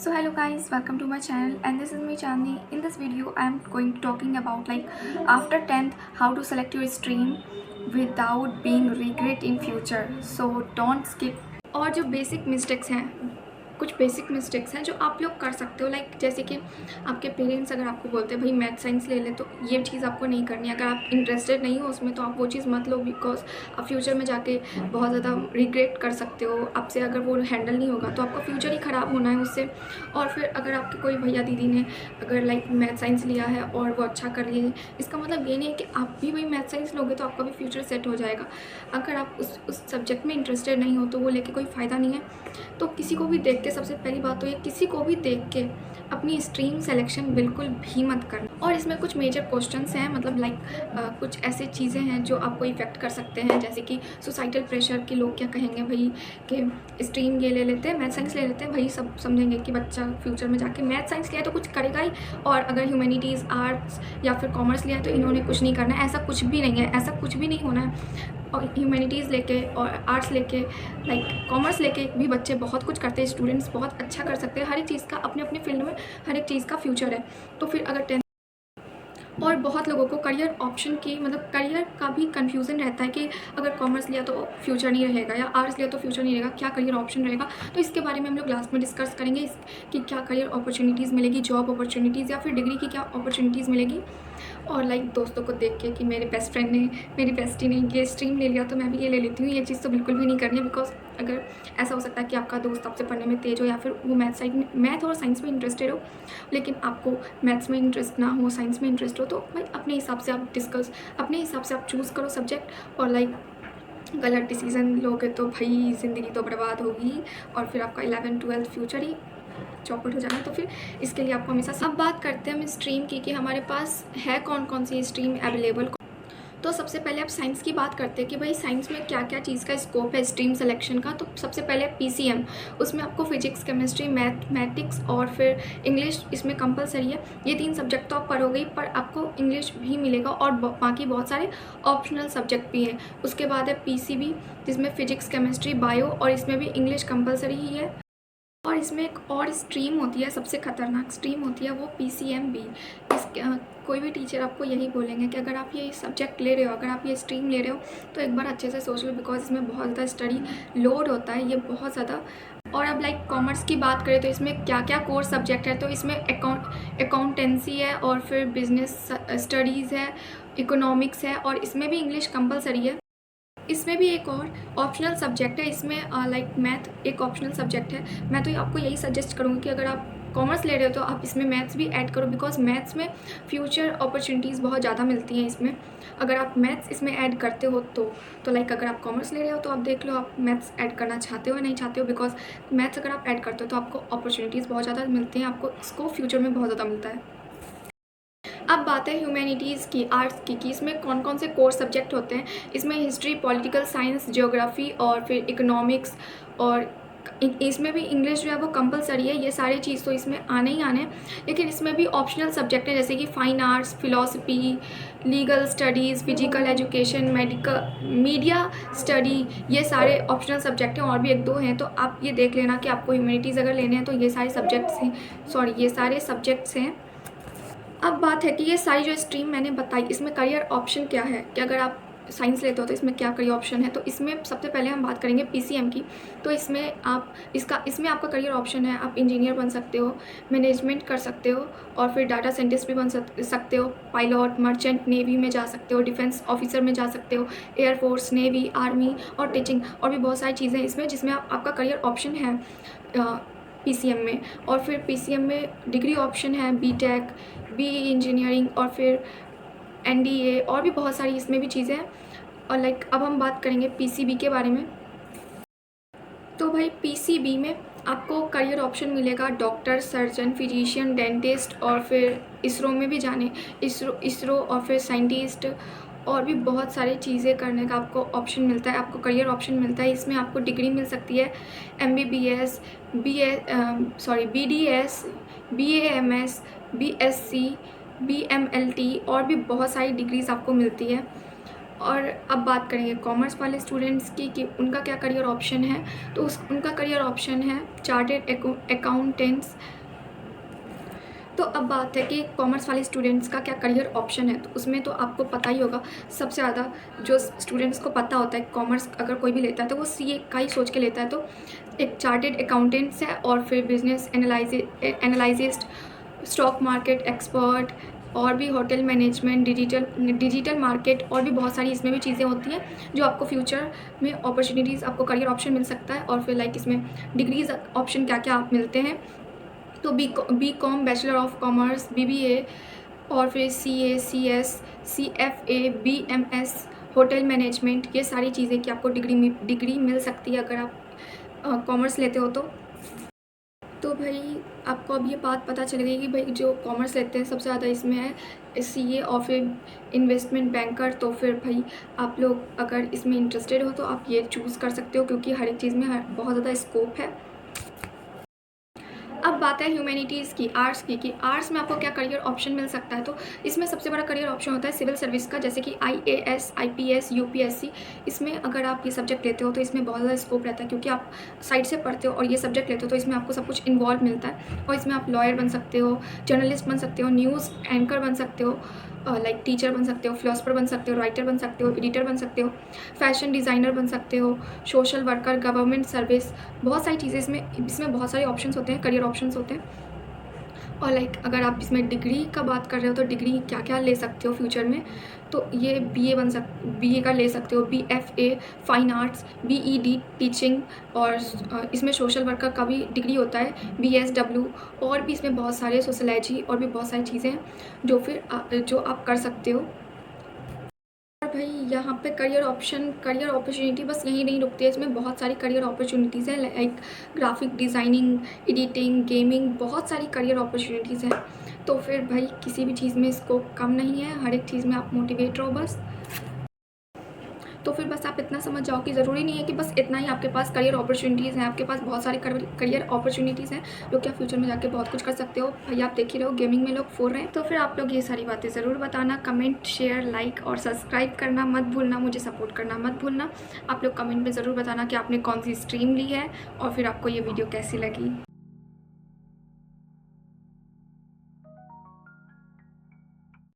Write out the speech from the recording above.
So hello guys, welcome to my channel and this is me Chandni. In this video I am going talking about after 10th how to select your stream without being regret in future. So don't skip. और जो basic mistakes हैं, कुछ basic mistakes हैं जो आप लोग कर सकते हो, जैसे कि आपके पेरेंट्स अगर आपको बोलते हैं भाई मैथ साइंस ले ले, तो ये चीज़ आपको नहीं करनी है। अगर आप इंटरेस्टेड नहीं हो उसमें तो आप वो चीज़ मत लो, बिकॉज आप फ्यूचर में जाके बहुत ज़्यादा रिग्रेट कर सकते हो। आपसे अगर वो हैंडल नहीं होगा तो आपका फ्यूचर ही ख़राब होना है उससे। और फिर अगर आपके कोई भैया दीदी ने अगर मैथ साइंस लिया है और वो अच्छा कर लिए, इसका मतलब ये नहीं है कि आप भी वही मैथ साइंस लोगे तो आपका भी फ्यूचर सेट हो जाएगा। अगर आप उस सब्जेक्ट में इंटरेस्टेड नहीं हो तो वो लेके कोई फ़ायदा नहीं है। तो किसी को भी देख के, सबसे पहली बात तो ये, किसी को भी देख के अपनी स्ट्रीम सिलेक्शन बिल्कुल भी मत करना। और इसमें कुछ मेजर क्वेश्चंस हैं, मतलब कुछ ऐसे चीज़ें हैं जो आपको इफ़ेक्ट कर सकते हैं, जैसे कि सोसाइटल प्रेशर कि लोग क्या कहेंगे भाई कि स्ट्रीम ये ले लेते हैं, मैथ साइंस ले लेते हैं, भाई सब समझेंगे कि बच्चा फ्यूचर में जाके मैथ साइंस लिया है तो कुछ करेगा ही, और अगर ह्यूमैनिटीज़, आर्ट्स या फिर कॉमर्स लिया है तो इन्होंने कुछ नहीं करना है। ऐसा कुछ भी नहीं है, ऐसा कुछ भी नहीं होना है। और ह्यूमैनिटीज़ लेके और आर्ट्स लेके कॉमर्स लेके भी बच्चे बहुत कुछ करते हैं, स्टूडेंट्स बहुत अच्छा कर सकते हैं। हर एक चीज़ का अपने अपने फील्ड में हर एक चीज़ का फ्यूचर है। तो फिर अगर 10 और बहुत लोगों को करियर ऑप्शन की, मतलब करियर का भी कन्फ्यूज़न रहता है कि अगर कॉमर्स लिया तो फ्यूचर नहीं रहेगा या आर्ट्स लिया तो फ्यूचर नहीं रहेगा, क्या करियर ऑप्शन रहेगा। तो इसके बारे में हम लोग लास्ट में डिस्कस करेंगे कि क्या करियर अपॉर्चुनिटीज़ मिलेगी, जॉब अपॉर्चुनिटीज़ या फिर डिग्री की क्या अपॉर्चुनिटीज़ मिलेगी। और दोस्तों को देख के कि मेरे बेस्ट फ्रेंड ने, मेरी बेस्टी ने ये स्ट्रीम ले लिया तो मैं भी ये ले लेती हूँ, ये चीज़ तो बिल्कुल भी नहीं करनी है। बिकॉज अगर ऐसा हो सकता है कि आपका दोस्त आपसे पढ़ने में तेज हो या फिर वो मैथ और साइंस में इंटरेस्टेड हो, लेकिन आपको मैथ्स में इंटरेस्ट ना हो, साइंस में इंटरेस्ट हो, तो भाई अपने हिसाब से आप अपने हिसाब से आप चूज़ करो सब्जेक्ट। और गलत डिसीज़न लोगे तो भाई ज़िंदगी तो बर्बाद होगी और फिर आपका 11th-12th फ्यूचर ही चौपट हो जाना। तो फिर इसके लिए आपको हमेशा सब बात करते हैं हम स्ट्रीम की कि हमारे पास है कौन कौन सी स्ट्रीम अवेलेबल। तो सबसे पहले आप साइंस की बात करते हैं कि भाई साइंस में क्या क्या चीज़ का स्कोप है स्ट्रीम सिलेक्शन का। तो सबसे पहले पीसीएम, उसमें आपको फिजिक्स, केमिस्ट्री, मैथमेटिक्स और फिर इंग्लिश इसमें कंपलसरी है। ये 3 सब्जेक्ट तो आप पढ़ोगे ही, पर आपको इंग्लिश भी मिलेगा और बाकी बहुत सारे ऑप्शनल सब्जेक्ट भी हैं। उसके बाद है पीसीबी, जिसमें फिजिक्स, केमिस्ट्री, बायो, और इसमें भी इंग्लिश कंपलसरी ही है। और इसमें एक और स्ट्रीम होती है, सबसे ख़तरनाक स्ट्रीम होती है वो पीसीएमबी। कोई भी टीचर आपको यही बोलेंगे कि अगर आप ये सब्जेक्ट ले रहे हो, अगर आप ये स्ट्रीम ले रहे हो तो एक बार अच्छे से सोच लो, बिकॉज इसमें बहुत ज़्यादा स्टडी लोड होता है, ये बहुत ज़्यादा। और अब कॉमर्स की बात करें तो इसमें क्या क्या कोर सब्जेक्ट है, तो इसमें अकाउंटेंसी है और फिर बिजनेस स्टडीज़ है, इकोनॉमिक्स है, और इसमें भी इंग्लिश कंपलसरी है। इसमें भी एक और ऑप्शनल सब्जेक्ट है, इसमें मैथ एक ऑप्शनल सब्जेक्ट है। मैं तो आपको यही सजेस्ट करूँगी कि अगर आप कॉमर्स ले रहे हो तो आप इसमें मैथ्स भी ऐड करो, बिकॉज मैथ्स में फ्यूचर अपॉर्चुनिटीज़ बहुत ज़्यादा मिलती हैं इसमें। अगर आप मैथ्स इसमें ऐड करते हो तो अगर आप कॉमर्स ले रहे हो तो आप देख लो आप मैथ्स ऐड करना चाहते हो या नहीं चाहते हो, बिकॉज मैथ्स अगर आप ऐड करते हो तो आपको अपॉर्चुनिटीज़ बहुत ज़्यादा मिलती हैं, आपको स्कोप फ्यूचर में बहुत ज़्यादा मिलता है। अब बात है ह्यूमैनिटीज़ की, आर्ट्स की, कि इसमें कौन कौन से कोर्स सब्जेक्ट होते हैं। इसमें हिस्ट्री, पॉलिटिकल साइंस, ज्योग्राफी और फिर इकोनॉमिक्स, और इसमें भी इंग्लिश जो है वो कंपलसरी है। ये सारी चीज़ तो इसमें आने ही आने हैं, लेकिन इसमें भी ऑप्शनल सब्जेक्ट है, जैसे कि fine arts, philosophy, legal studies, physical education, media study, ये सारे ऑप्शनल सब्जेक्ट हैं। और भी 1-2 हैं, तो आप ये देख लेना कि आपको ह्यूमैनिटीज़ अगर लेने हैं तो ये सारे सब्जेक्ट्स हैं। अब बात है कि ये सारी जो स्ट्रीम मैंने बताई, इसमें करियर ऑप्शन क्या है, कि अगर आप साइंस लेते हो तो इसमें क्या करियर ऑप्शन है। तो इसमें सबसे पहले हम बात करेंगे पीसीएम की। तो इसमें आपका करियर ऑप्शन है, आप इंजीनियर बन सकते हो, मैनेजमेंट कर सकते हो, और फिर डाटा साइंटिस्ट भी बन सकते हो, पायलट, मर्चेंट नेवी में जा सकते हो, डिफेंस ऑफिसर में जा सकते हो, एयरफोर्स, नेवी, आर्मी और टीचिंग, और भी बहुत सारी चीज़ें इसमें जिसमें आपका करियर ऑप्शन है पीसीएम में। और फिर पीसीएम में डिग्री ऑप्शन है बीटेक, बीई इंजीनियरिंग, और फिर एनडीए, और भी बहुत सारी इसमें भी चीज़ें हैं। और अब हम बात करेंगे पीसीबी के बारे में। तो भाई पीसीबी में आपको करियर ऑप्शन मिलेगा डॉक्टर, सर्जन, फिजिशियन, डेंटिस्ट, और फिर इसरो में भी इसरो और फिर साइंटिस्ट, और भी बहुत सारी चीज़ें करने का आपको ऑप्शन मिलता है, आपको करियर ऑप्शन मिलता है। इसमें आपको डिग्री मिल सकती है MBBS, BDS, BAMS, BSc, BMLT, और भी बहुत सारी डिग्रीज़ आपको मिलती है। और अब बात करेंगे कॉमर्स वाले स्टूडेंट्स की कि उनका क्या करियर ऑप्शन है। तो उनका करियर ऑप्शन है चार्टेड अकाउंटेंट्स। तो अब बात है कि कॉमर्स वाले स्टूडेंट्स का क्या करियर ऑप्शन है। तो उसमें तो आपको पता ही होगा, सबसे ज़्यादा जो स्टूडेंट्स को पता होता है कॉमर्स अगर कोई भी लेता है तो वो सीए का ही सोच के लेता है। तो एक चार्टेड अकाउंटेंट्स है, और फिर business analyst, stock market expert, और भी होटल मैनेजमेंट, डिजिटल मार्केट, और भी बहुत सारी इसमें भी चीज़ें होती हैं जो आपको फ्यूचर में अपॉर्चुनिटीज़, आपको करियर ऑप्शन मिल सकता है। और फिर लाइक इसमें डिग्रीज ऑप्शन क्या क्या आप मिलते हैं। तो B com, bachelor of commerce, BBA, और फिर CA, CS, CFA, BMS, hotel management, ये सारी चीज़ें कि आपको डिग्री मिल सकती है अगर आप कॉमर्स लेते हो तो भाई आपको अब ये बात पता चल गई कि भाई जो कॉमर्स लेते हैं सबसे ज़्यादा इसमें है सीए और फिर इन्वेस्टमेंट बैंकर। तो फिर भाई आप लोग अगर इसमें इंटरेस्टेड हो तो आप ये चूज़ कर सकते हो, क्योंकि हर एक चीज़ में बहुत ज़्यादा स्कोप है। अब बात है ह्यूमैनिटीज़ की, आर्ट्स की, कि आर्ट्स में आपको क्या करियर ऑप्शन मिल सकता है। तो इसमें सबसे बड़ा करियर ऑप्शन होता है सिविल सर्विस का, जैसे कि आईएएस, आईपीएस, यूपीएससी। इसमें अगर आप ये सब्जेक्ट लेते हो तो इसमें बहुत ज़्यादा स्कोप रहता है, क्योंकि आप साइड से पढ़ते हो और ये सब्जेक्ट लेते हो तो इसमें आपको सब कुछ इन्वॉल्व मिलता है। और इसमें आप लॉयर बन सकते हो, जर्नलिस्ट बन सकते हो, न्यूज़ एंकर बन सकते हो, लाइक टीचर बन सकते हो, फिलोसफर बन सकते हो, राइटर बन सकते हो, एडिटर बन सकते हो, फैशन डिज़ाइनर बन सकते हो, सोशल वर्कर, गवर्नमेंट सर्विस, बहुत सारी चीज़ें इसमें बहुत सारे ऑप्शंस होते हैं, करियर ऑप्शंस होते हैं। और लाइक अगर आप इसमें डिग्री का बात कर रहे हो तो डिग्री क्या क्या ले सकते हो फ्यूचर में, तो ये बीए का ले सकते हो, BFA fine arts, B.Ed teaching, और इसमें सोशल वर्कर का भी डिग्री होता है, बीएसडब्ल्यू, और भी इसमें बहुत सारे सोशलॉजी और भी बहुत सारी चीज़ें हैं जो आप कर सकते हो। भाई यहाँ पे करियर अपॉर्चुनिटी बस यहीं नहीं रुकती है, इसमें बहुत सारी करियर अपॉर्चुनिटीज़ हैं, like graphic designing, editing, gaming, बहुत सारी करियर अपॉर्चुनिटीज़ हैं। तो फिर भाई किसी भी चीज़ में स्कोप कम नहीं है, हर एक चीज़ में आप मोटिवेट रहो बस। तो फिर बस आप इतना समझ जाओ कि ज़रूरी नहीं है कि बस इतना ही आपके पास करियर अपॉर्चुनिटीज़ हैं, आपके पास बहुत सारे करियर अपॉर्चुनिटीज़ हैं जो कि आप फ्यूचर में जाके बहुत कुछ कर सकते हो। भाई आप देख ही रहो गेमिंग में लोग फोड़ रहे हैं। तो फिर आप लोग ये सारी बातें ज़रूर बताना, कमेंट, शेयर, लाइक और सब्सक्राइब करना मत भूलना, मुझे सपोर्ट करना मत भूलना। आप लोग कमेंट में ज़रूर बताना कि आपने कौन सी स्ट्रीम ली है और फिर आपको ये वीडियो कैसी लगी।